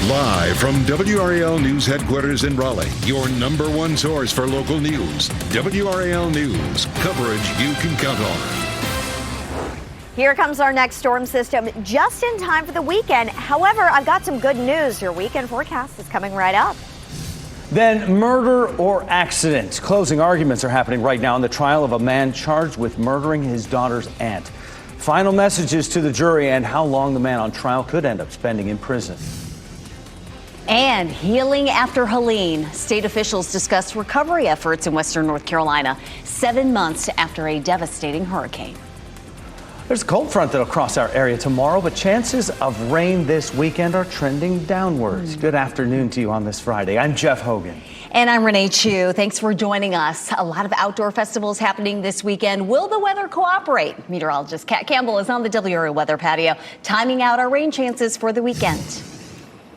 Live from WRAL News Headquarters in Raleigh, your number one source for local news. WRAL News, coverage you can count on. Here comes our next storm system just in time for the weekend. However, I've got some good news. Your weekend forecast is coming right up. Then murder or accident. Closing arguments are happening right now in the trial of a man charged with murdering his daughter's aunt. Final messages to the jury and how long the man on trial could end up spending in prison. And healing after Helene. State officials discussed recovery efforts in western North Carolina 7 months after a devastating hurricane. There's a cold front that'll cross our area tomorrow, but chances of rain this weekend are trending downwards. Good afternoon to you on this Friday. I'm Jeff Hogan. And I'm Renee Chu. Thanks for joining us. A lot of outdoor festivals happening this weekend. Will the weather cooperate? Meteorologist Kat Campbell is on the WRAL weather patio, timing out our rain chances for the weekend.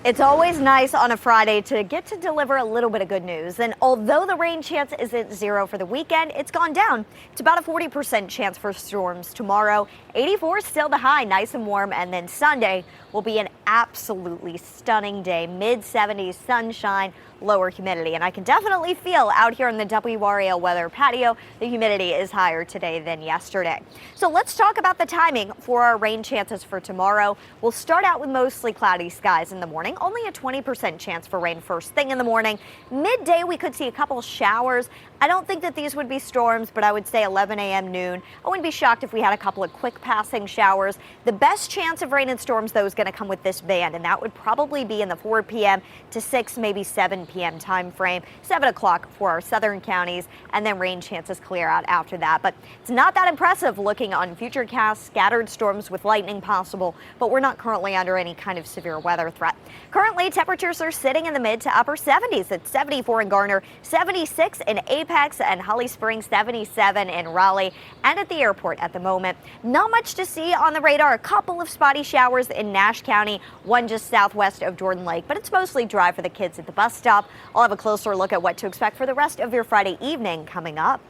It's always nice on a Friday to get to deliver a little bit of good news. And although the rain chance isn't zero for the weekend, it's gone down. It's about a 40% chance for storms tomorrow. 84 is still the high, nice and warm. And then Sunday will be an absolutely stunning day. Mid-70s, sunshine, lower humidity. And I can definitely feel out here in the WRAL weather patio, the humidity is higher today than yesterday. So let's talk about the timing for our rain chances for tomorrow. We'll start out with mostly cloudy skies in the morning. Only a 20% chance for rain first thing in the morning. Midday, we could see a couple showers. I don't think that these would be storms, but I would say 11 a.m. noon. I wouldn't be shocked if we had a couple of quick passing showers. The best chance of rain and storms, though, is going to come with this band, and that would probably be in the 4 p.m. to 6, maybe 7 p.m. time frame. 7 o'clock for our southern counties, and then rain chances clear out after that. But it's not that impressive looking on Futurecast. Scattered storms with lightning possible, but we're not currently under any kind of severe weather threat. Currently, temperatures are sitting in the mid to upper 70s. It's 74 in Garner, 76 in Apex and Holly Springs, 77 in Raleigh, and at the airport at the moment. Not much to see on the radar. A couple of spotty showers in Nash County, one just southwest of Jordan Lake, but it's mostly dry for the kids at the bus stop. I'll have a closer look at what to expect for the rest of your Friday evening coming up.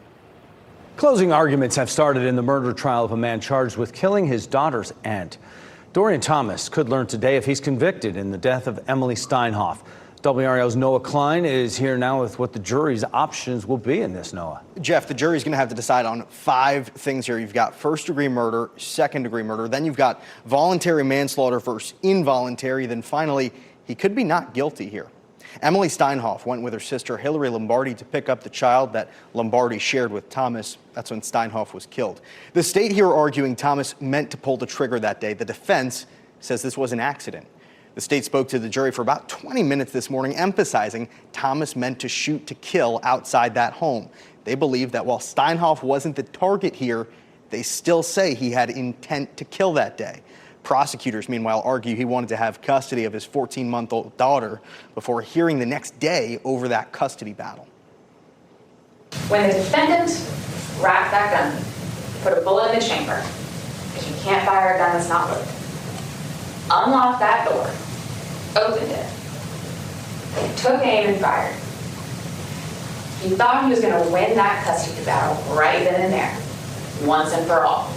Closing arguments have started in the murder trial of a man charged with killing his daughter's aunt. Dorian Thomas could learn today if he's convicted in the death of Emily Steinhoff. WRAL's Noah Klein is here now with what the jury's options will be in this, Noah. Jeff, the jury's going to have to decide on 5 things here. You've got first-degree murder, second-degree murder, then you've got voluntary manslaughter versus involuntary, then finally, he could be not guilty here. Emily Steinhoff went with her sister Hillary Lombardi to pick up the child that Lombardi shared with Thomas. That's when Steinhoff was killed. The state here arguing Thomas meant to pull the trigger that day. The defense says this was an accident. The state spoke to the jury for about 20 minutes this morning, emphasizing Thomas meant to shoot to kill outside that home. They believe that while Steinhoff wasn't the target here, they still say he had intent to kill that day. Prosecutors, meanwhile, argue he wanted to have custody of his 14-month-old daughter before hearing the next day over that custody battle. When the defendant racked that gun, put a bullet in the chamber, because you can't fire a gun that's not loaded, unlocked that door, opened it, took aim and fired. He thought he was going to win that custody battle right then and there, once and for all.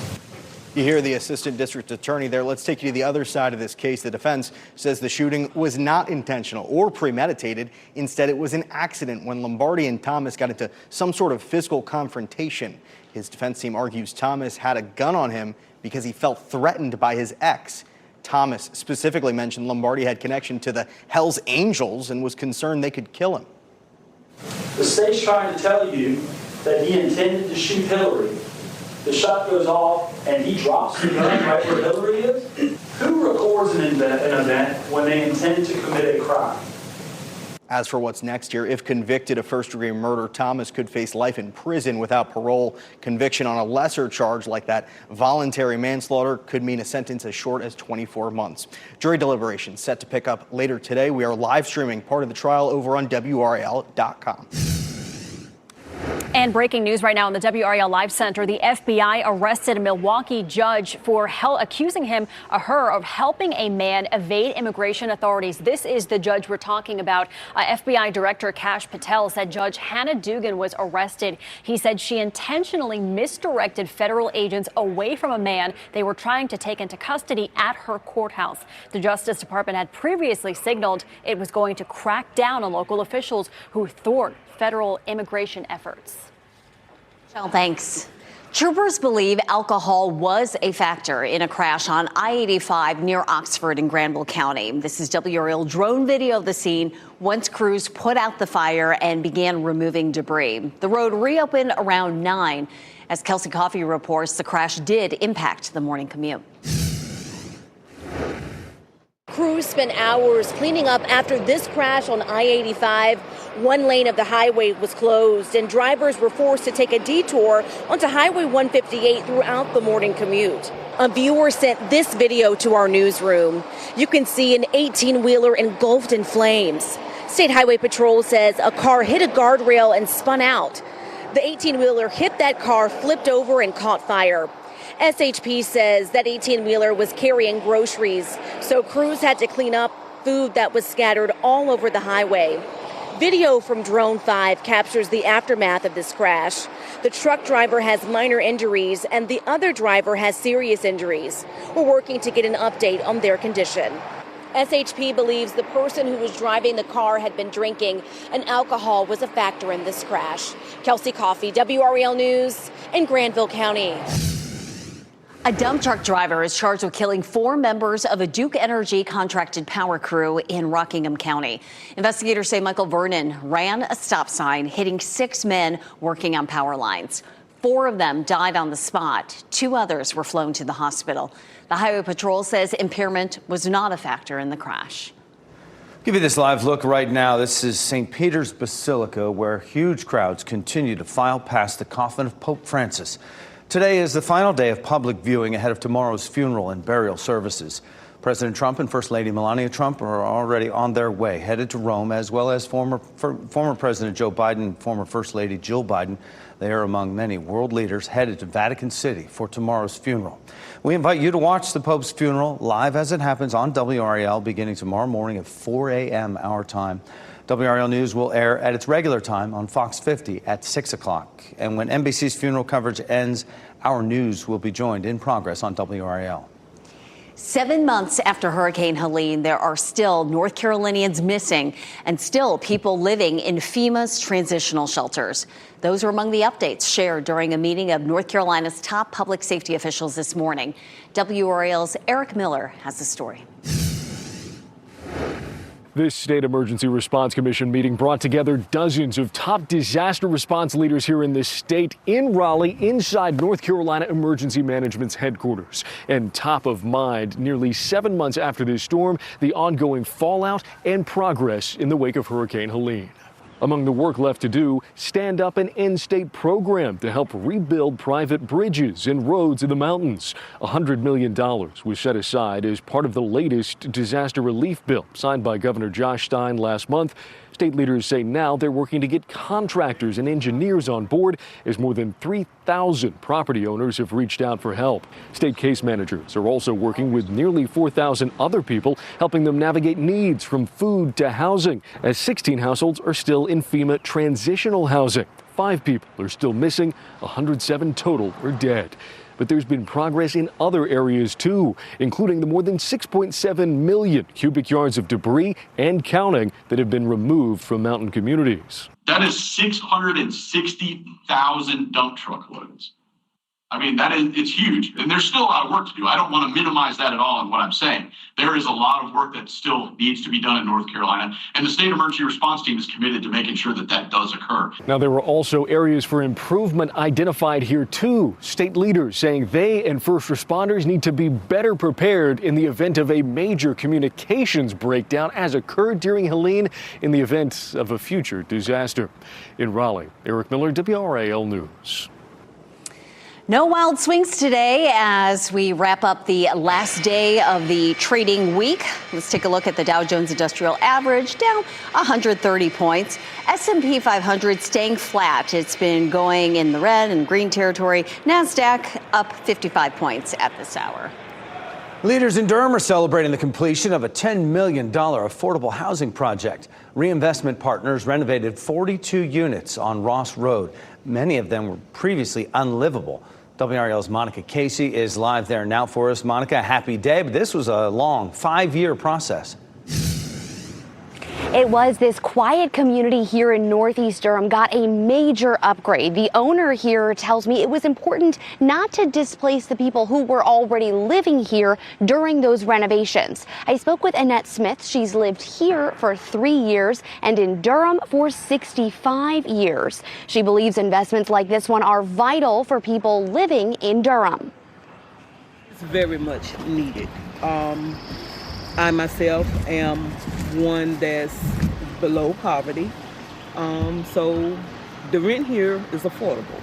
You hear the assistant district attorney there. Let's take you to the other side of this case. The defense says the shooting was not intentional or premeditated. Instead, it was an accident when Lombardi and Thomas got into some sort of physical confrontation. His defense team argues Thomas had a gun on him because he felt threatened by his ex. Thomas specifically mentioned Lombardi had connection to the Hells Angels and was concerned they could kill him. The state's trying to tell you that he intended to shoot Hillary. The shot goes off and he drops the gun right where Hillary is. Who records an event when they intend to commit a crime? As for what's next here, if convicted of first-degree murder, Thomas could face life in prison without parole. Conviction on a lesser charge like that voluntary manslaughter could mean a sentence as short as 24 months. Jury deliberations set to pick up later today. We are live streaming part of the trial over on WRAL.com. And breaking news right now in the WRAL Live Center, the FBI arrested a Milwaukee judge for accusing him or her of helping a man evade immigration authorities. This is the judge we're talking about. FBI Director Kash Patel said Judge Hannah Dugan was arrested. He said she intentionally misdirected federal agents away from a man they were trying to take into custody at her courthouse. The Justice Department had previously signaled it was going to crack down on local officials who thwart federal immigration efforts. Michelle, thanks. Troopers believe alcohol was a factor in a crash on I-85 near Oxford in Granville County. This is WRAL drone video of the scene once crews put out the fire and began removing debris. The road reopened around 9. As Kelsey Coffey reports, the crash did impact the morning commute. Crews spent hours cleaning up after this crash on I-85. One lane of the highway was closed and drivers were forced to take a detour onto Highway 158 throughout the morning commute. A viewer sent this video to our newsroom. You can see an 18-wheeler engulfed in flames. State Highway Patrol says a car hit a guardrail and spun out. The 18-wheeler hit that car, flipped over and caught fire. SHP says that 18-wheeler was carrying groceries, so crews had to clean up food that was scattered all over the highway. Video from Drone 5 captures the aftermath of this crash. The truck driver has minor injuries and the other driver has serious injuries. We're working to get an update on their condition. SHP believes the person who was driving the car had been drinking and alcohol was a factor in this crash. Kelsey Coffey, WRAL News in Granville County. A dump truck driver is charged with killing 4 members of a Duke Energy contracted power crew in Rockingham County. Investigators say Michael Vernon ran a stop sign, hitting 6 men working on power lines. 4 of them died on the spot. 2 others were flown to the hospital. The Highway Patrol says impairment was not a factor in the crash. Give you this live look right now. This is St. Peter's Basilica, where huge crowds continue to file past the coffin of Pope Francis. Today is the final day of public viewing ahead of tomorrow's funeral and burial services. President Trump and First Lady Melania Trump are already on their way, headed to Rome, as well as former President Joe Biden and former First Lady Jill Biden. They are among many world leaders headed to Vatican City for tomorrow's funeral. We invite you to watch the Pope's funeral live as it happens on WRAL beginning tomorrow morning at 4 a.m. our time. WRAL News will air at its regular time on Fox 50 at 6 o'clock. And when NBC's funeral coverage ends, our news will be joined in progress on WRAL. 7 months after Hurricane Helene, there are still North Carolinians missing and still people living in FEMA's transitional shelters. Those are among the updates shared during a meeting of North Carolina's top public safety officials this morning. WRAL's Eric Miller has the story. This State Emergency Response Commission meeting brought together dozens of top disaster response leaders here in this state in Raleigh, inside North Carolina Emergency Management's headquarters. And top of mind, nearly 7 months after this storm, the ongoing fallout and progress in the wake of Hurricane Helene. Among the work left to do, stand up an in-state program to help rebuild private bridges and roads in the mountains. $100 million was set aside as part of the latest disaster relief bill signed by Governor Josh Stein last month. State leaders say now they're working to get contractors and engineers on board as more than 3,000 property owners have reached out for help. State case managers are also working with nearly 4,000 other people, helping them navigate needs from food to housing, as 16 households are still in FEMA transitional housing. 5 people are still missing, 107 total are dead. But there's been progress in other areas, too, including the more than 6.7 million cubic yards of debris and counting that have been removed from mountain communities. That is 660,000 dump truck loads. I mean, it's huge. And there's still a lot of work to do. I don't want to minimize that at all in what I'm saying. There is a lot of work that still needs to be done in North Carolina. And the State Emergency Response Team is committed to making sure that that does occur. Now, there were also areas for improvement identified here, too. State leaders saying they and first responders need to be better prepared in the event of a major communications breakdown, as occurred during Helene, in the event of a future disaster. In Raleigh, Eric Miller, WRAL News. No wild swings today as we wrap up the last day of the trading week. Let's take a look at the Dow Jones Industrial Average, down 130 points. S&P 500 staying flat. It's been going in the red and green territory. NASDAQ up 55 points at this hour. Leaders in Durham are celebrating the completion of a $10 million affordable housing project. Reinvestment Partners renovated 42 units on Ross Road. Many of them were previously unlivable. WRAL's Monica Casey is live there now for us. Monica, happy day, but this was a long 5-year process. It was. This quiet community here in Northeast Durham got a major upgrade. The owner here tells me it was important not to displace the people who were already living here during those renovations. I spoke with Annette Smith. She's lived here for 3 years and in Durham for 65 years. She believes investments like this one are vital for people living in Durham. It's very much needed. I myself am one that's below poverty, so the rent here is affordable.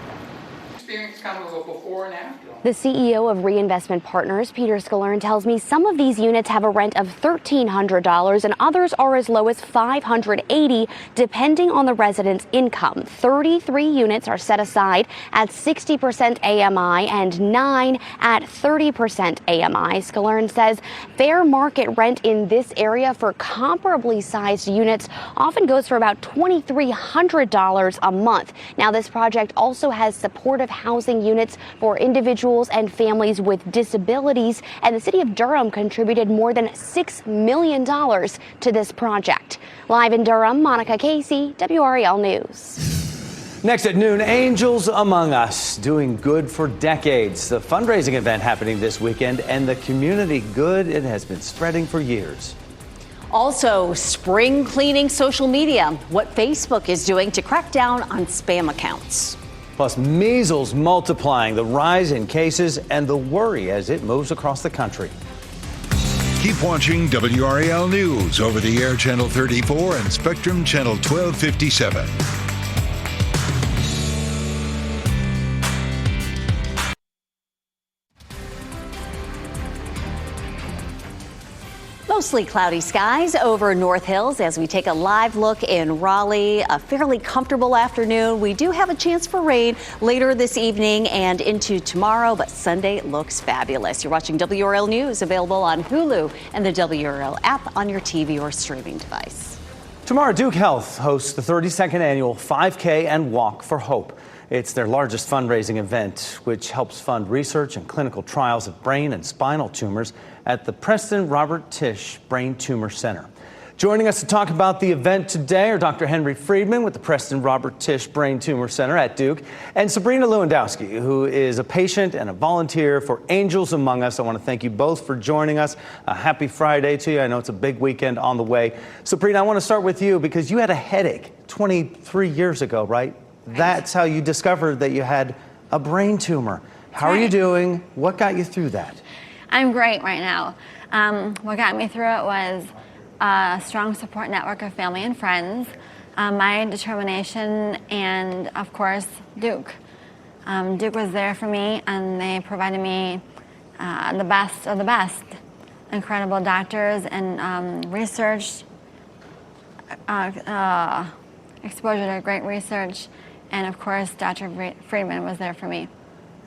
Experience kind of a before and after. The CEO of Reinvestment Partners, Peter Scalern, tells me some of these units have a rent of $1,300 and others are as low as $580, depending on the resident's income. 33 units are set aside at 60% AMI and 9 at 30% AMI. Scalern says fair market rent in this area for comparably sized units often goes for about $2,300 a month. Now, this project also has supportive housing units for individuals and families with disabilities, and the city of Durham contributed more than $6 million to this project. Live in Durham, Monica Casey, WRAL News. Next at noon, Angels Among Us, doing good for decades. The fundraising event happening this weekend, and the community good it has been spreading for years. Also, spring cleaning social media, what Facebook is doing to crack down on spam accounts. Plus, measles multiplying, the rise in cases, and the worry as it moves across the country. Keep watching WRAL News over the air Channel 34 and Spectrum Channel 1257. Mostly cloudy skies over North Hills as we take a live look in Raleigh. A fairly comfortable afternoon. We do have a chance for rain later this evening and into tomorrow, but Sunday looks fabulous. You're watching WRAL News, available on Hulu and the WRAL app on your TV or streaming device. Tomorrow, Duke Health hosts the 32nd annual 5K and Walk for Hope. It's their largest fundraising event, which helps fund research and clinical trials of brain and spinal tumors at the Preston Robert Tisch Brain Tumor Center. Joining us to talk about the event today are Dr. Henry Friedman with the Preston Robert Tisch Brain Tumor Center at Duke, and Sabrina Lewandowski, who is a patient and a volunteer for Angels Among Us. I want to thank you both for joining us. A happy Friday to you. I know it's a big weekend on the way. Sabrina, I want to start with you because you had a headache 23 years ago, right? That's how you discovered that you had a brain tumor. How are you doing? What got you through that? I'm great right now. What got me through it was a strong support network of family and friends, my determination, and of course, Duke. Duke was there for me, and they provided me the best of the best. Incredible doctors and research, exposure to great research, and of course, Dr. Friedman was there for me.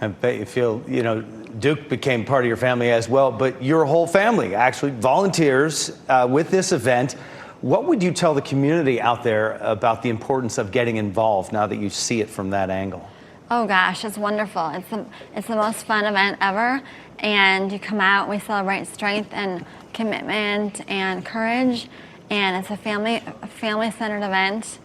I bet you feel, Duke became part of your family as well, but your whole family actually volunteers with this event. What would you tell the community out there about the importance of getting involved now that you see it from that angle? Oh gosh, it's wonderful. It's the most fun event ever, and you come out, we celebrate strength and commitment and courage, and it's a family-centered event,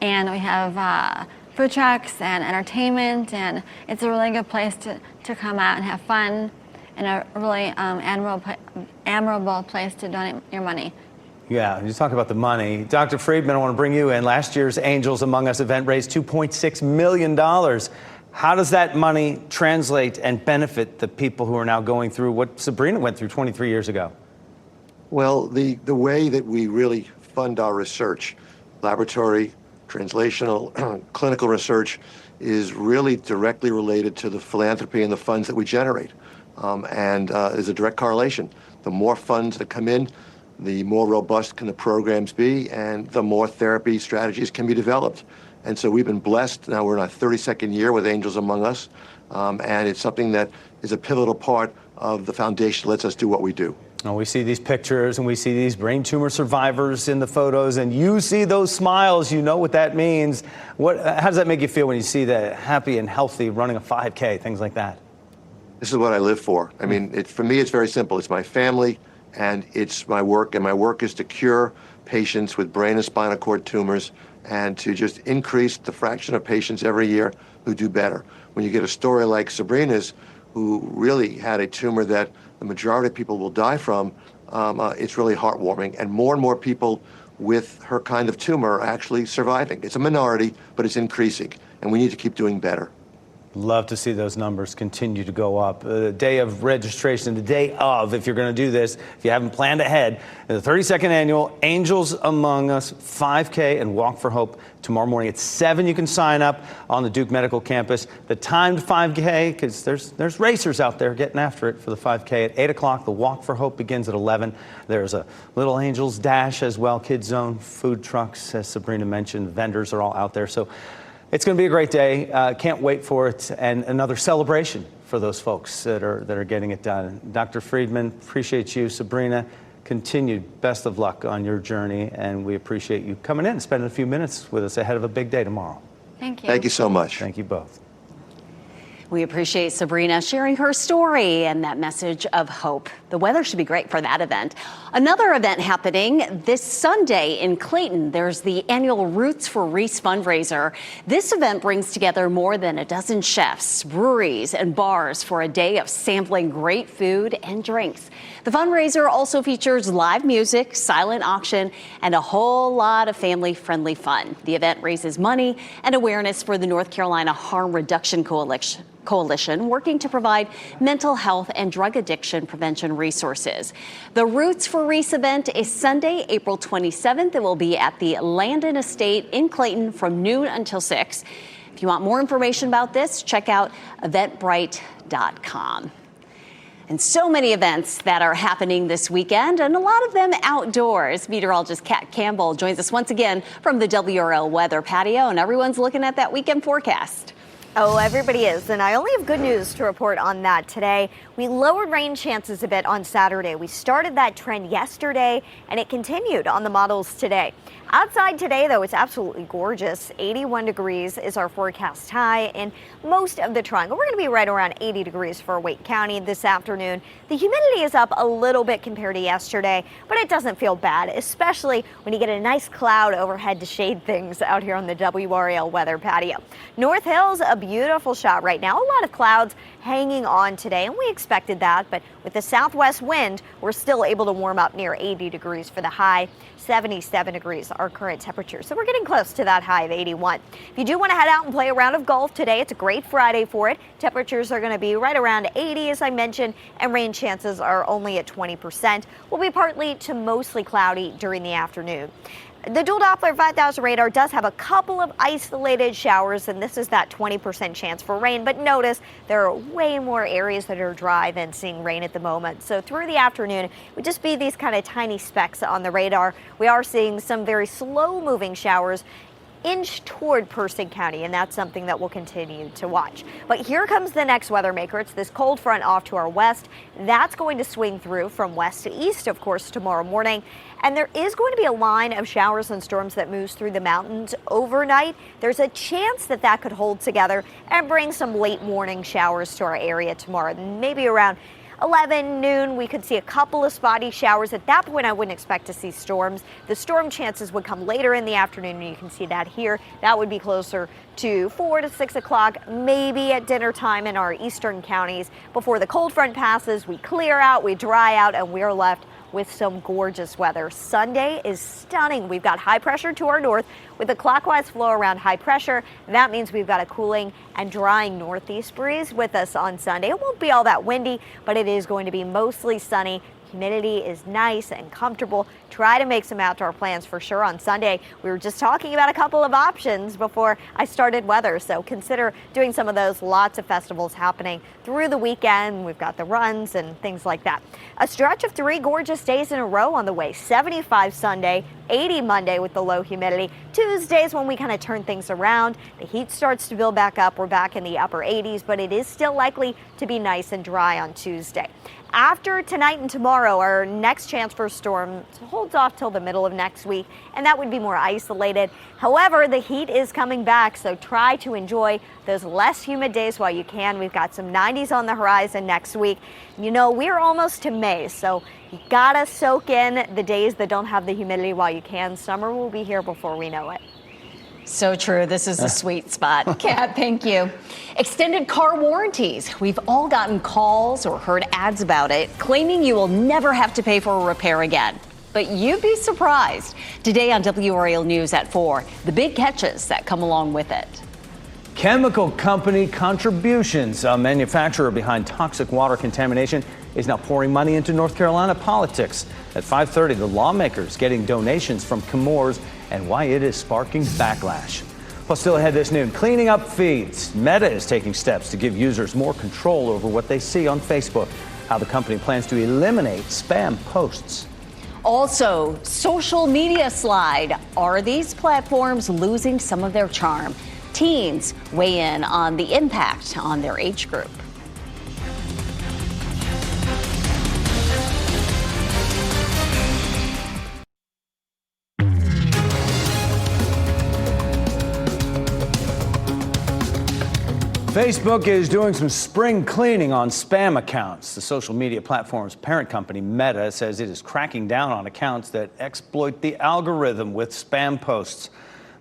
and we have food trucks and entertainment, and it's a really good place to come out and have fun, and a really admirable place to donate your money. Yeah, you talk about the money. Dr. Friedman, I want to bring you in. Last year's Angels Among Us event raised $2.6 million. How does that money translate and benefit the people who are now going through what Sabrina went through 23 years ago? Well, the way that we really fund our research, laboratory, translational, clinical research, is really directly related to the philanthropy and the funds that we generate. And there's a direct correlation. The more funds that come in, the more robust can the programs be, and the more therapy strategies can be developed. And so we've been blessed. Now we're in our 32nd year with Angels Among Us, and it's something that is a pivotal part of the foundation that lets us do what we do. Well, we see these pictures and we see these brain tumor survivors in the photos, and you see those smiles. You know what that means. How does that make you feel when you see that happy and healthy running a 5K, things like that? This is what I live for. I mean, for me, it's very simple. It's my family and it's my work. And my work is to cure patients with brain and spinal cord tumors and to just increase the fraction of patients every year who do better. When you get a story like Sabrina's, who really had a tumor that the majority of people will die from, it's really heartwarming. And more people with her kind of tumor are actually surviving. It's a minority, but it's increasing. And we need to keep doing better. Love to see those numbers continue to go up. The day of registration, the day of, if you're going to do this, if you haven't planned ahead, the 32nd annual Angels Among Us 5K and Walk for Hope tomorrow morning at 7. You can sign up on the Duke Medical Campus. The timed 5K, because there's racers out there getting after it for the 5K at 8 o'clock. The Walk for Hope begins at 11. There's a little Angels Dash as well, Kids Zone, food trucks, as Sabrina mentioned. Vendors are all out there. So it's going to be a great day. Can't wait for it, and another celebration for those folks that are getting it done. Dr. Friedman, appreciate you. Sabrina, continued best of luck on your journey, and we appreciate you coming in and spending a few minutes with us ahead of a big day tomorrow. Thank you. Thank you so much. Thank you both. We appreciate Sabrina sharing her story and that message of hope. The weather should be great for that event. Another event happening this Sunday in Clayton. There's the annual Roots for Reese fundraiser. This event brings together more than a dozen chefs, breweries, and bars for a day of sampling great food and drinks. The fundraiser also features live music, silent auction, and a whole lot of family-friendly fun. The event raises money and awareness for the North Carolina Harm Reduction Coalition, working to provide mental health and drug addiction prevention resources. The Roots for Reese event is Sunday, April 27th. It will be at the Landon Estate in Clayton from noon until 6. If you want more information about this, check out eventbrite.com. And so many events that are happening this weekend, and a lot of them outdoors. Meteorologist Kat Campbell joins us once again from the WRAL weather patio, and everyone's looking at that weekend forecast. Oh, everybody is, and I only have good news to report on that today. We lowered rain chances a bit on Saturday. We started that trend yesterday, and it continued on the models today. Outside today, though, it's absolutely gorgeous. 81 degrees is our forecast high in most of the triangle. We're going to be right around 80 degrees for Wake County this afternoon. The humidity is up a little bit compared to yesterday, but it doesn't feel bad, especially when you get a nice cloud overhead to shade things out here on the WRAL weather patio. North Hills, a beautiful shot right now. A lot of clouds hanging on today, and we expected that, but with the southwest wind, we're still able to warm up near 80 degrees for the high. 77 degrees our current temperature, so we're getting close to that high of 81. If you do want to head out and play a round of golf today, it's a great Friday for it. Temperatures are going to be right around 80, as I mentioned, and rain chances are only at 20%. Will be partly to mostly cloudy during the afternoon. The dual Doppler 5000 radar does have a couple of isolated showers, and this is that 20% chance for rain. But notice there are way more areas that are dry than seeing rain at the moment. So through the afternoon, it would just be these kind of tiny specks on the radar. We are seeing some very slow moving showers inch toward Person County, and that's something that we'll continue to watch. But here comes the next weather maker. It's this cold front off to our west. That's going to swing through from west to east, of course, tomorrow morning. And there is going to be a line of showers and storms that moves through the mountains overnight. There's a chance that that could hold together and bring some late morning showers to our area tomorrow. Maybe around 11 noon, we could see a couple of spotty showers. At that point, I wouldn't expect to see storms. The storm chances would come later in the afternoon, and you can see that here. That would be closer to 4 to 6 o'clock, maybe at dinner time in our eastern counties. Before the cold front passes, we clear out, we dry out, and we're left with some gorgeous weather. Sunday is stunning. We've got high pressure to our north with a clockwise flow around high pressure. That means we've got a cooling and drying northeast breeze with us on Sunday. It won't be all that windy, but it is going to be mostly sunny. humidity is nice and comfortable. Try to make some outdoor plans for sure on Sunday. We were just talking about a couple of options before I started weather, so consider doing some of those. Lots of festivals happening through the weekend. We've got the runs and things like that. A stretch of 3 gorgeous days in a row on the way. 75 Sunday, 80 Monday with the low humidity. Tuesdays when we kind of turn things around. The heat starts to build back up. We're back in the upper 80s, but it is still likely to be nice and dry on Tuesday. After tonight and tomorrow, our next chance for a storm holds off till the middle of next week, and that would be more isolated. However, the heat is coming back, so try to enjoy those less humid days while you can. We've got some 90s on the horizon next week. You know, we're almost to May, so you gotta soak in the days that don't have the humidity while you can. Summer will be here before we know it. So true. This is a sweet spot. Kat, thank you. Extended car warranties. We've all gotten calls or heard ads about it, claiming you will never have to pay for a repair again. But you'd be surprised. Today on WRAL News at 4, the big catches that come along with it. Chemical company Contributions, a manufacturer behind toxic water contamination, is now pouring money into North Carolina politics. At 5:30, the lawmakers getting donations from Chemours and why it is sparking backlash. Well, still ahead this noon, cleaning up feeds. Meta is taking steps to give users more control over what they see on Facebook. How the company plans to eliminate spam posts. Also, social media slide. Are these platforms losing some of their charm? Teens weigh in on the impact on their age group. Facebook is doing some spring cleaning on spam accounts. The social media platform's parent company, Meta, says it is cracking down on accounts that exploit the algorithm with spam posts.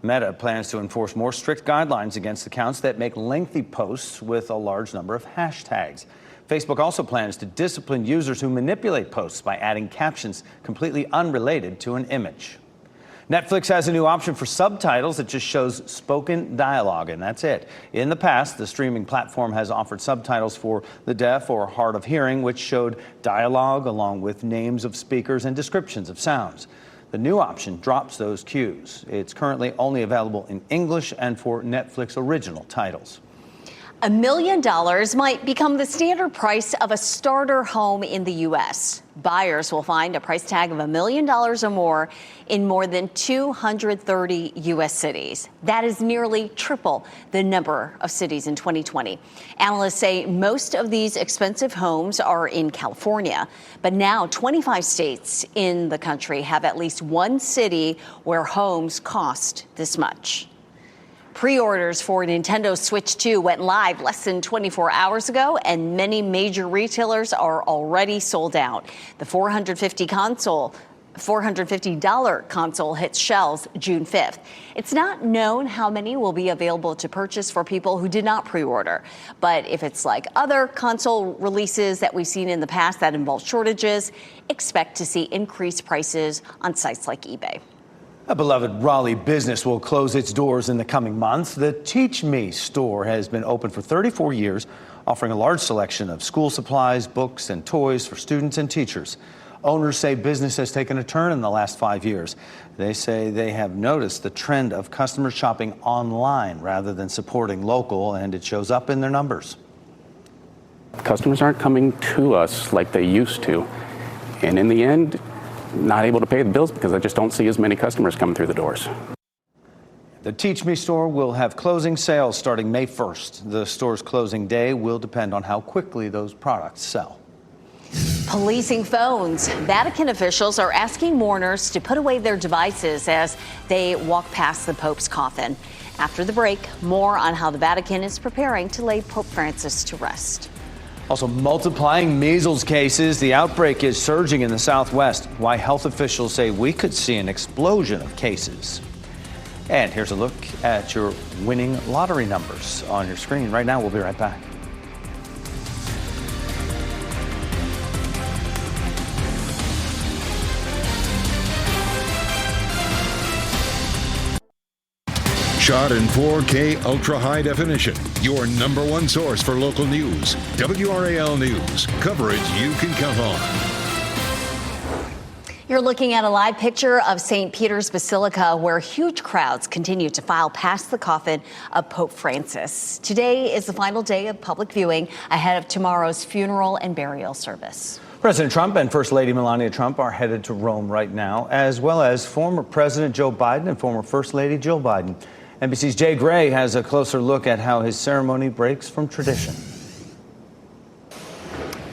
Meta plans to enforce more strict guidelines against accounts that make lengthy posts with a large number of hashtags. Facebook also plans to discipline users who manipulate posts by adding captions completely unrelated to an image. Netflix has a new option for subtitles that just shows spoken dialogue, and that's it. In the past, the streaming platform has offered subtitles for the deaf or hard of hearing, which showed dialogue along with names of speakers and descriptions of sounds. The new option drops those cues. It's currently only available in English and for Netflix original titles. $1 million might become the standard price of a starter home in the U.S. Buyers will find a price tag of $1 million or more in more than 230 U.S. cities. That is nearly triple the number of cities in 2020. Analysts say most of these expensive homes are in California, but now 25 states in the country have at least one city where homes cost this much. Pre-orders for Nintendo Switch 2 went live less than 24 hours ago, and many major retailers are already sold out. The $450 console hits shelves June 5th. It's not known how many will be available to purchase for people who did not pre-order. But if it's like other console releases that we've seen in the past that involve shortages, expect to see increased prices on sites like eBay. A beloved Raleigh business will close its doors in the coming months. The Teach Me store has been open for 34 years, offering a large selection of school supplies, books, and toys for students and teachers. Owners say business has taken a turn in the last 5 years. They say they have noticed the trend of customers shopping online rather than supporting local, and it shows up in their numbers. Customers aren't coming to us like they used to. And in the end, not able to pay the bills because I just don't see as many customers coming through the doors. The Teach Me store will have closing sales starting May 1st. The store's closing day will depend on how quickly those products sell. Policing phones. Vatican officials are asking mourners to put away their devices as they walk past the Pope's coffin. After the break, more on how the Vatican is preparing to lay Pope Francis to rest. Also, multiplying measles cases. The outbreak is surging in the Southwest. Why health officials say we could see an explosion of cases. And here's a look at your winning lottery numbers on your screen right now. We'll be right back. Shot in 4K ultra high definition. Your number one source for local news. WRAL News. Coverage you can count on. You're looking at a live picture of St. Peter's Basilica, where huge crowds continue to file past the coffin of Pope Francis. Today is the final day of public viewing ahead of tomorrow's funeral and burial service. President Trump and First Lady Melania Trump are headed to Rome right now, as well as former President Joe Biden and former First Lady Jill Biden. NBC's Jay Gray has a closer look at how his ceremony breaks from tradition.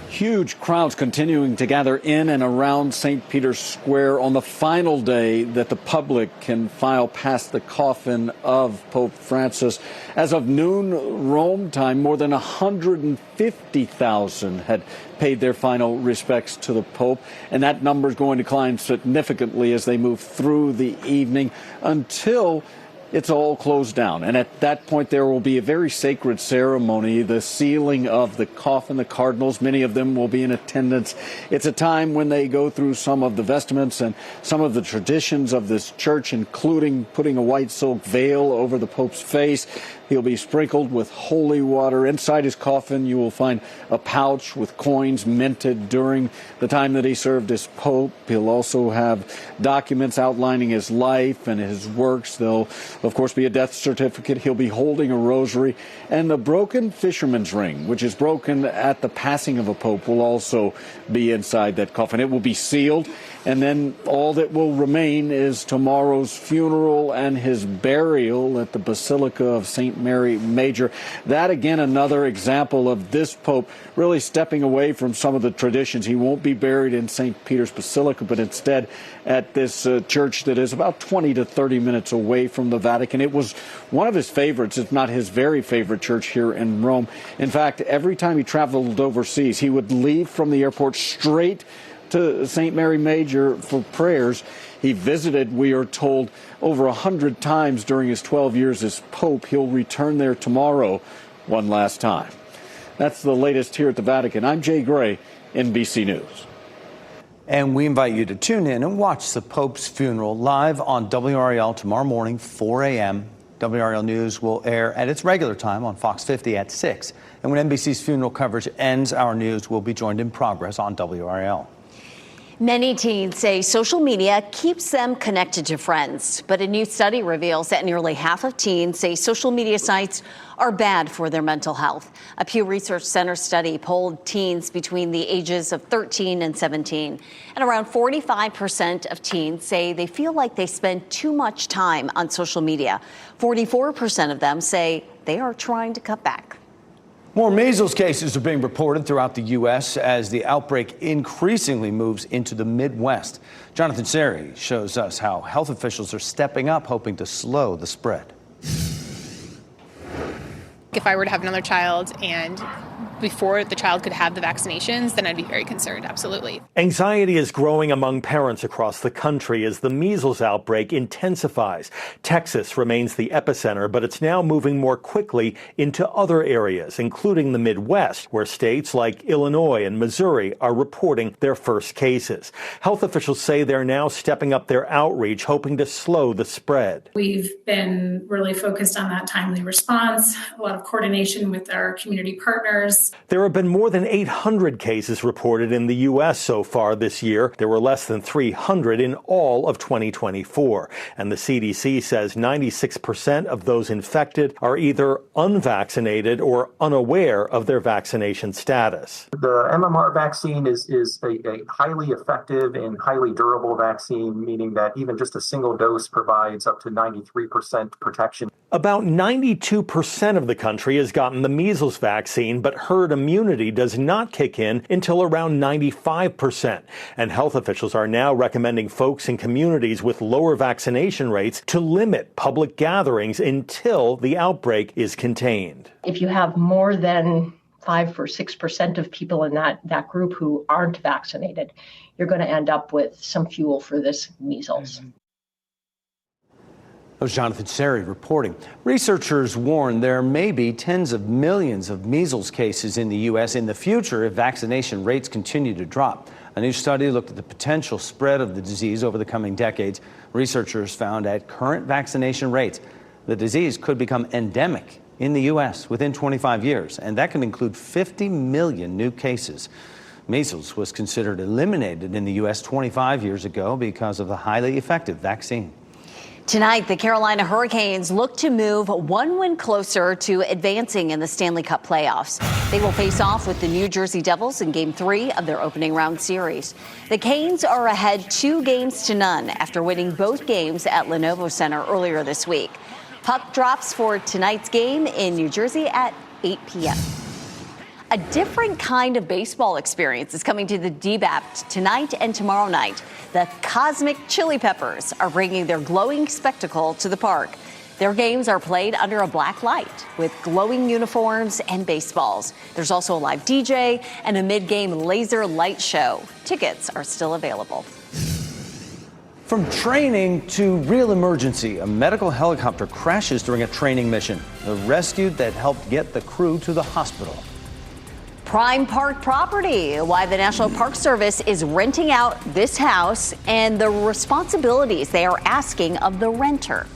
Huge crowds continuing to gather in and around St. Peter's Square on the final day that the public can file past the coffin of Pope Francis. As of noon Rome time, more than 150,000 had paid their final respects to the Pope, and that number is going to climb significantly as they move through the evening until it's all closed down. And at that point, there will be a very sacred ceremony, the sealing of the coffin. The cardinals, many of them will be in attendance. It's a time when they go through some of the vestments and some of the traditions of this church, including putting a white silk veil over the Pope's face. He'll be sprinkled with holy water. Inside his coffin, you will find a pouch with coins minted during the time that he served as Pope. He'll also have documents outlining his life and his works. There'll, of course, be a death certificate. He'll be holding a rosary. And the broken fisherman's ring, which is broken at the passing of a Pope, will also be inside that coffin. It will be sealed. And then all that will remain is tomorrow's funeral and his burial at the Basilica of St. Mary Major. That, again, another example of this Pope really stepping away from some of the traditions. He won't be buried in St. Peter's Basilica, but instead at this church that is about 20 to 30 minutes away from the Vatican. It was one of his favorites, if not his very favorite church here in Rome. In fact, every time he traveled overseas, he would leave from the airport straight to St. Mary Major for prayers. He visited, we are told, over 100 times during his 12 years as Pope. He'll return there tomorrow one last time. That's the latest here at the Vatican. I'm Jay Gray, NBC News. And we invite you to tune in and watch the Pope's funeral live on WRAL tomorrow morning, 4 a.m. WRAL News will air at its regular time on Fox 50 at 6. And when NBC's funeral coverage ends, our news will be joined in progress on WRAL. Many teens say social media keeps them connected to friends, but a new study reveals that nearly half of teens say social media sites are bad for their mental health. A Pew Research Center study polled teens between the ages of 13 and 17, and around 45% of teens say they feel like they spend too much time on social media. 44% of them say they are trying to cut back. More measles cases are being reported throughout the U.S. as the outbreak increasingly moves into the Midwest. Jonathan Seri shows us how health officials are stepping up, hoping to slow the spread. If I were to have another child and before the child could have the vaccinations, then I'd be very concerned, absolutely. Anxiety is growing among parents across the country as the measles outbreak intensifies. Texas remains the epicenter, but it's now moving more quickly into other areas, including the Midwest, where states like Illinois and Missouri are reporting their first cases. Health officials say they're now stepping up their outreach, hoping to slow the spread. We've been really focused on that timely response, a lot of coordination with our community partners. There have been more than 800 cases reported in the U.S. so far this year. There were less than 300 in all of 2024. And the CDC says 96% of those infected are either unvaccinated or unaware of their vaccination status. The MMR vaccine is a highly effective and highly durable vaccine, meaning that even just a single dose provides up to 93% protection. About 92% of the country has gotten the measles vaccine, but herd immunity does not kick in until around 95%. And health officials are now recommending folks in communities with lower vaccination rates to limit public gatherings until the outbreak is contained. If you have more than 5 or 6% of people in that group who aren't vaccinated, you're going to end up with some fuel for this measles. That was Jonathan Seri reporting. Researchers warn there may be tens of millions of measles cases in the U.S. in the future if vaccination rates continue to drop. A new study looked at the potential spread of the disease over the coming decades. Researchers found at current vaccination rates, the disease could become endemic in the U.S. within 25 years, and that could include 50 million new cases. Measles was considered eliminated in the U.S. 25 years ago because of the highly effective vaccine. Tonight, the Carolina Hurricanes look to move one win closer to advancing in the Stanley Cup playoffs. They will face off with the New Jersey Devils in Game 3 of their opening round series. The Canes are ahead 2-0 after winning both games at Lenovo Center earlier this week. Puck drops for tonight's game in New Jersey at 8 p.m. A different kind of baseball experience is coming to the DBAP tonight and tomorrow night. The Cosmic Chili Peppers are bringing their glowing spectacle to the park. Their games are played under a black light with glowing uniforms and baseballs. There's also a live DJ and a mid-game laser light show. Tickets are still available. From training to real emergency, a medical helicopter crashes during a training mission. The rescue that helped get the crew to the hospital. Prime Park property, why the National Park Service is renting out this house and the responsibilities they are asking of the renter.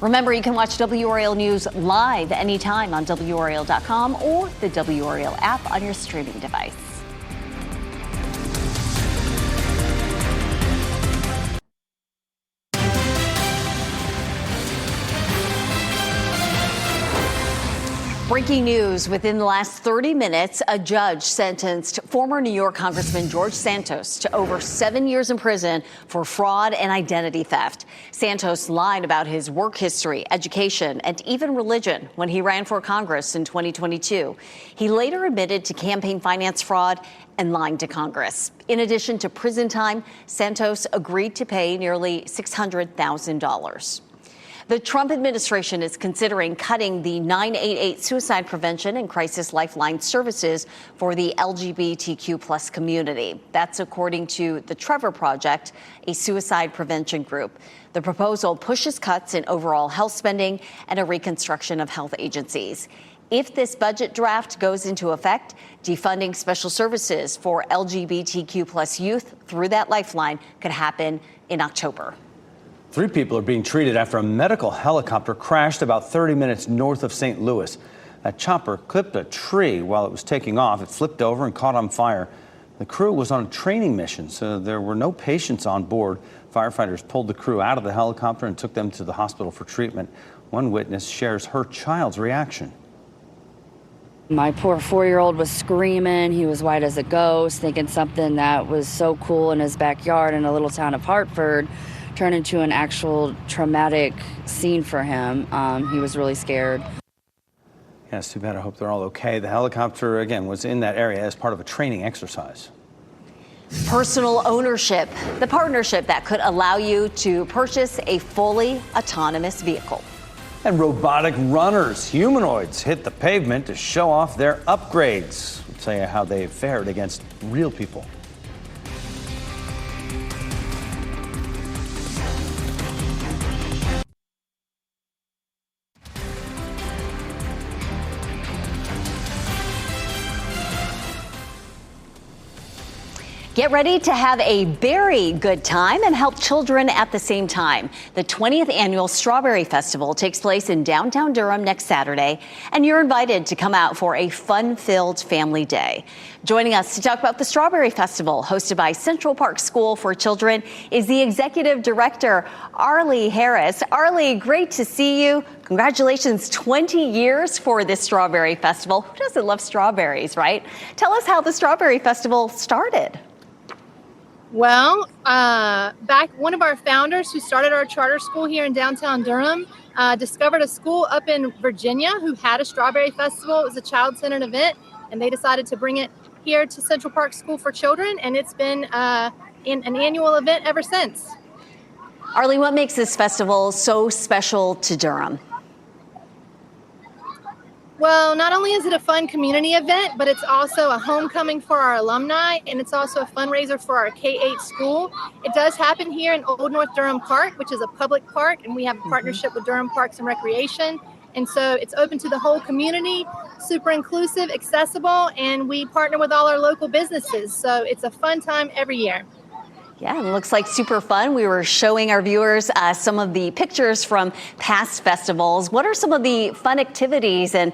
Remember, you can watch WRAL News live anytime on WRAL.com or the WRAL app on your streaming device. Breaking news. Within the last 30 minutes, a judge sentenced former New York Congressman George Santos to over 7 years in prison for fraud and identity theft. Santos lied about his work history, education, and even religion when he ran for Congress in 2022. He later admitted to campaign finance fraud and lying to Congress. In addition to prison time, Santos agreed to pay nearly $600,000. The Trump administration is considering cutting the 988 suicide prevention and crisis lifeline services for the LGBTQ plus community. That's according to the Trevor Project, a suicide prevention group. The proposal pushes cuts in overall health spending and a reconstruction of health agencies. If this budget draft goes into effect, defunding special services for LGBTQ plus youth through that lifeline could happen in October. 3 people are being treated after a medical helicopter crashed about 30 minutes north of St. Louis. That chopper clipped a tree while it was taking off. It flipped over and caught on fire. The crew was on a training mission, so there were no patients on board. Firefighters pulled the crew out of the helicopter and took them to the hospital for treatment. One witness shares her child's reaction. My poor 4-year-old was screaming. He was white as a ghost, thinking something that was so cool in his backyard in a little town of Hartford turned into an actual traumatic scene for him. He was really scared. Yeah, it's too bad. I hope they're all okay. The helicopter, again, was in that area as part of a training exercise. Personal ownership, the partnership that could allow you to purchase a fully autonomous vehicle. And robotic runners, humanoids, hit the pavement to show off their upgrades. We'll tell you how they fared against real people. Get ready to have a very good time and help children at the same time. The 20th annual Strawberry Festival takes place in downtown Durham next Saturday, and you're invited to come out for a fun-filled family day. Joining us to talk about the Strawberry Festival, hosted by Central Park School for Children, is the Executive Director, Arlie Harris. Arlie, great to see you. Congratulations, 20 years for this Strawberry Festival. Who doesn't love strawberries, right? Tell us how the Strawberry Festival started. Well, back one of our founders who started our charter school here in downtown Durham discovered a school up in Virginia who had a Strawberry Festival. It was a child-centered event, and they decided to bring it here to Central Park School for Children, and it's been an annual event ever since. Arlie, what makes this festival so special to Durham? Well, not only is it a fun community event, but it's also a homecoming for our alumni, and it's also a fundraiser for our K-8 school. It does happen here in Old North Durham Park, which is a public park, and we have a partnership with Durham Parks and Recreation. And so it's open to the whole community, super inclusive, accessible, and we partner with all our local businesses. So it's a fun time every year. Yeah, it looks like super fun. We were showing our viewers some of the pictures from past festivals. What are some of the fun activities and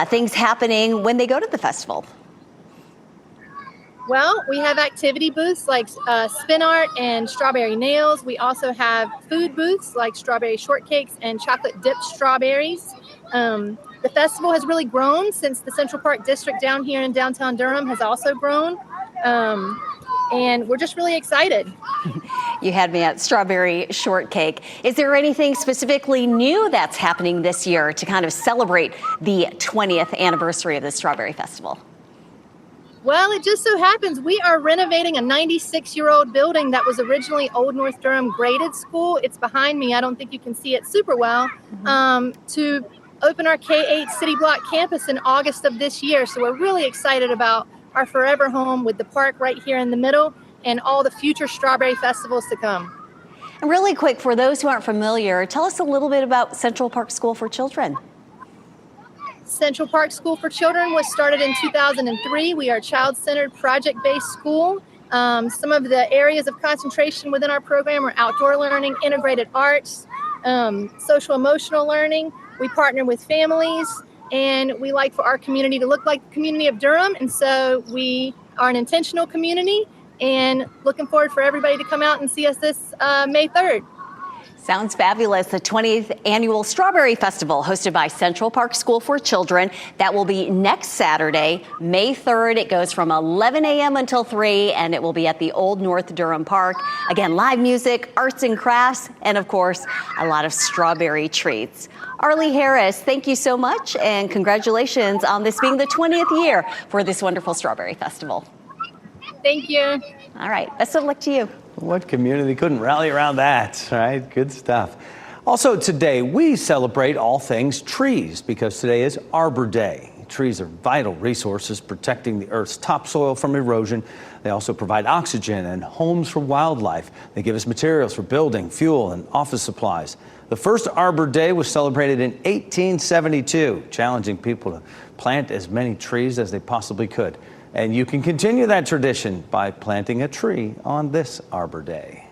things happening when they go to the festival? Well, we have activity booths like spin art and strawberry nails. We also have food booths like strawberry shortcakes and chocolate dipped strawberries. The festival has really grown since the Central Park District down here in downtown Durham has also grown. And we're just really excited. You had me at strawberry shortcake. Is there anything specifically new that's happening this year to kind of celebrate the 20th anniversary of the Strawberry Festival? Well, it just so happens we are renovating a 96-year-old building that was originally Old North Durham Graded School. It's behind me. I don't think you can see it super well. To open our K-8 City Block campus in August of this year. So we're really excited about our forever home with the park right here in the middle and all the future strawberry festivals to come. And really quick, for those who aren't familiar, tell us a little bit about Central Park School for Children. Central Park School for Children was started in 2003. We are a child-centered, project-based school. Some of the areas of concentration within our program are outdoor learning, integrated arts, social-emotional learning. We partner with families, and we like for our community to look like the community of Durham. And so we are an intentional community, and looking forward for everybody to come out and see us this May 3rd. Sounds fabulous. The 20th Annual Strawberry Festival, hosted by Central Park School for Children. That will be next Saturday, May 3rd. It goes from 11 a.m. until 3, and it will be at the Old North Durham Park. Again, live music, arts and crafts, and of course, a lot of strawberry treats. Arlie Harris, thank you so much, and congratulations on this being the 20th year for this wonderful Strawberry Festival. Thank you. All right, best of luck to you. What community couldn't rally around that, right? Good stuff. Also today, we celebrate all things trees because today is Arbor Day. Trees are vital resources protecting the Earth's topsoil from erosion. They also provide oxygen and homes for wildlife. They give us materials for building, fuel, and office supplies. The first Arbor Day was celebrated in 1872, challenging people to plant as many trees as they possibly could. And you can continue that tradition by planting a tree on this Arbor Day.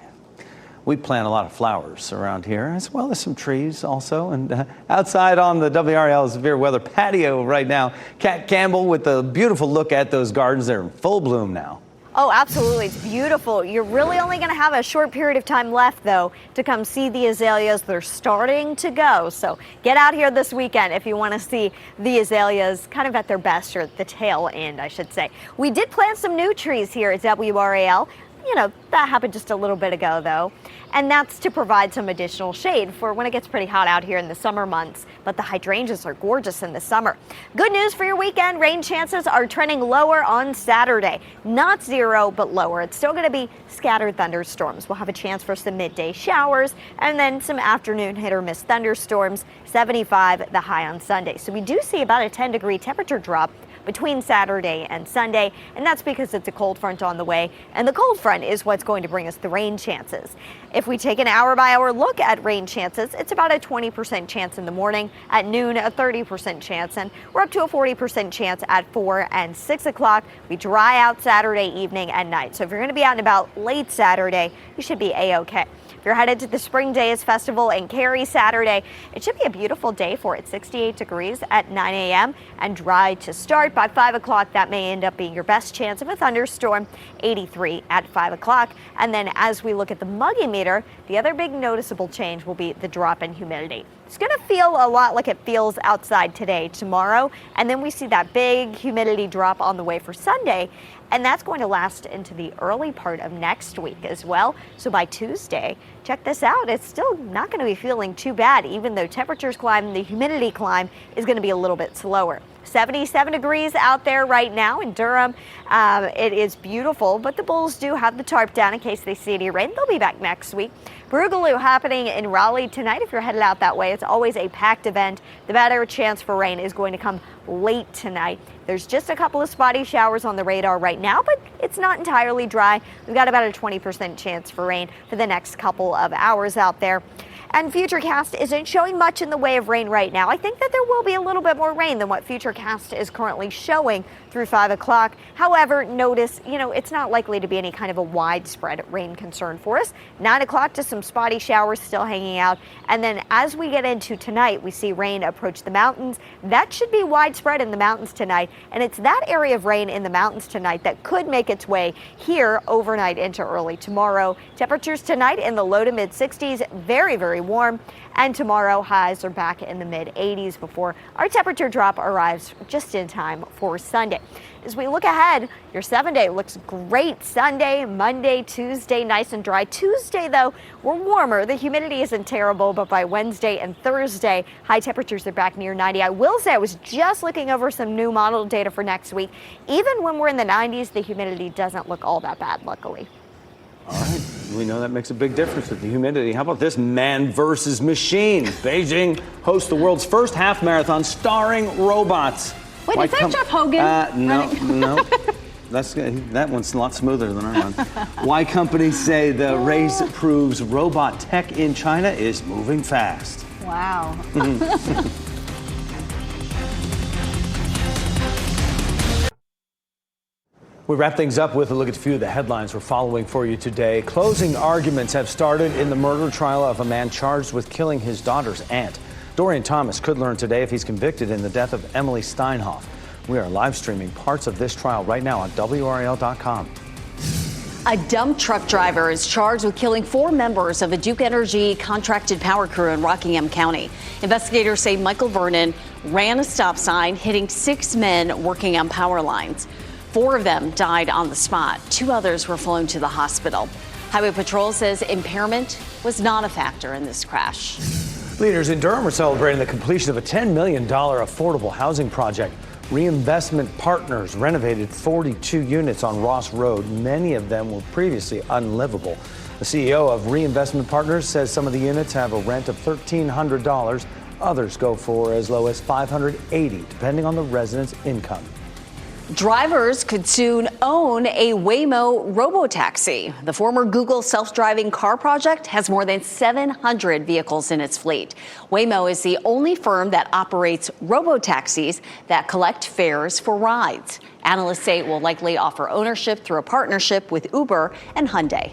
We plant a lot of flowers around here, as well as some trees also. And outside on the WRAL severe weather patio right now, Kat Campbell with a beautiful look at those gardens. They're in full bloom now. Oh, absolutely. It's beautiful. You're really only going to have a short period of time left, though, to come see the azaleas. They're starting to go. So get out here this weekend if you want to see the azaleas kind of at their best, or at the tail end, I should say. We did plant some new trees here at WRAL. You know, that happened just a little bit ago, though. And that's to provide some additional shade for when it gets pretty hot out here in the summer months. But the hydrangeas are gorgeous in the summer. Good news for your weekend. Rain chances are trending lower on Saturday. Not zero, but lower. It's still going to be scattered thunderstorms. We'll have a chance for some midday showers and then some afternoon hit or miss thunderstorms. 75 the high on Sunday. So we do see about a 10-degree temperature drop between Saturday and Sunday, and that's because it's a cold front on the way, and the cold front is what's going to bring us the rain chances. If we take an hour-by-hour look at rain chances, it's about a 20% chance in the morning, at noon a 30% chance, and we're up to a 40% chance at 4 and 6 o'clock. We dry out Saturday evening and night, so if you're going to be out and about late Saturday, you should be A-OK. If you're headed to the Spring Days Festival in Cary Saturday, it should be a beautiful day for it. 68 degrees at 9 a.m. and dry to start. By 5 o'clock, that may end up being your best chance of a thunderstorm. 83 at 5 o'clock. And then as we look at the muggy meter, the other big noticeable change will be the drop in humidity. It's going to feel a lot like it feels outside today, tomorrow, and then we see that big humidity drop on the way for Sunday, and that's going to last into the early part of next week as well. So by Tuesday, check this out, it's still not going to be feeling too bad, even though temperatures climb, the humidity climb is going to be a little bit slower. 77 degrees out there right now in Durham. It is beautiful, but the Bulls do have the tarp down in case they see any rain. They'll be back next week. Boogaloo happening in Raleigh tonight. If you're headed out that way, it's always a packed event. The better chance for rain is going to come late tonight. There's just a couple of spotty showers on the radar right now, but it's not entirely dry. We've got about a 20% chance for rain for the next couple of hours out there. And Futurecast isn't showing much in the way of rain right now. I think that there will be a little bit more rain than what Futurecast is currently showing through 5 o'clock. However, notice, it's not likely to be any kind of a widespread rain concern for us. 9 o'clock to some spotty showers still hanging out. And then as we get into tonight, we see rain approach the mountains. That should be widespread in the mountains tonight. And it's that area of rain in the mountains tonight that could make its way here overnight into early tomorrow. Temperatures tonight in the low to mid 60s, very, very warm. And tomorrow highs are back in the mid 80s before our temperature drop arrives just in time for Sunday. As we look ahead, your 7-day looks great. Sunday, Monday, Tuesday, nice and dry. Tuesday, though, we're warmer. The humidity isn't terrible, but by Wednesday and Thursday, high temperatures are back near 90. I will say I was just looking over some new model data for next week. Even when we're in the 90s, the humidity doesn't look all that bad, luckily. All right, we know that makes a big difference with the humidity. How about this man versus machine? Beijing hosts the world's first half marathon starring robots. Wait, is that Jeff Hogan? No. That one's a lot smoother than our one. Why companies say the race proves robot tech in China is moving fast. Wow. We wrap things up with a look at a few of the headlines we're following for you today. Closing arguments have started in the murder trial of a man charged with killing his daughter's aunt. Dorian Thomas could learn today if he's convicted in the death of Emily Steinhoff. We are live streaming parts of this trial right now on WRAL.com. A dump truck driver is charged with killing 4 members of a Duke Energy contracted power crew in Rockingham County. Investigators say Michael Vernon ran a stop sign, hitting 6 men working on power lines. 4 of them died on the spot. 2 others were flown to the hospital. Highway Patrol says impairment was not a factor in this crash. Leaders in Durham are celebrating the completion of a $10 million affordable housing project. Reinvestment Partners renovated 42 units on Ross Road. Many of them were previously unlivable. The CEO of Reinvestment Partners says some of the units have a rent of $1,300. Others go for as low as $580, depending on the resident's income. Drivers could soon own a Waymo robotaxi. The former Google self-driving car project has more than 700 vehicles in its fleet. Waymo is the only firm that operates robotaxis that collect fares for rides. Analysts say it will likely offer ownership through a partnership with Uber and Hyundai.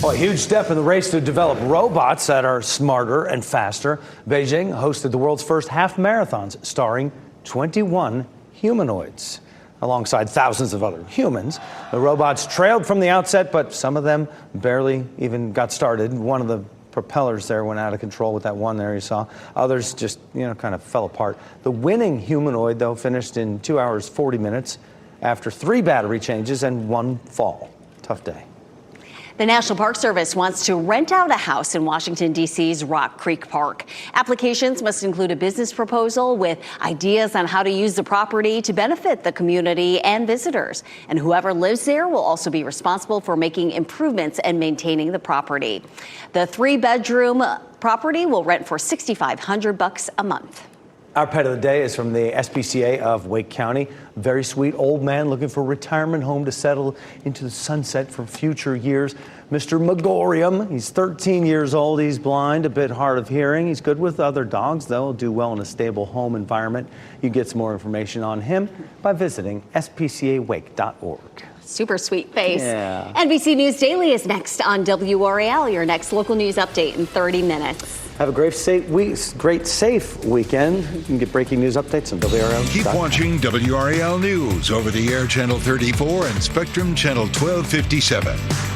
Well, a huge step in the race to develop robots that are smarter and faster. Beijing hosted the world's first half marathons starring 21 humanoids. Alongside thousands of other humans. The robots trailed from the outset, but some of them barely even got started. One of the propellers there went out of control with that one there you saw. Others just, kind of fell apart. The winning humanoid, though, finished in 2 hours, 40 minutes after 3 battery changes and 1 fall. Tough day. The National Park Service wants to rent out a house in Washington, D.C.'s Rock Creek Park. Applications must include a business proposal with ideas on how to use the property to benefit the community and visitors. And whoever lives there will also be responsible for making improvements and maintaining the property. The 3-bedroom property will rent for $6,500 a month. Our pet of the day is from the SPCA of Wake County. Very sweet old man looking for a retirement home to settle into the sunset for future years. Mr. Megorium, he's 13 years old. He's blind, a bit hard of hearing. He's good with other dogs, though. He'll do well in a stable home environment. You get some more information on him by visiting spcawake.org. Super sweet face. Yeah. NBC News Daily is next on WRAL, your next local news update in 30 minutes. Have a great, safe weekend. You can get breaking news updates on WRAL. Keep watching WRAL News over the air channel 34 and Spectrum channel 1257.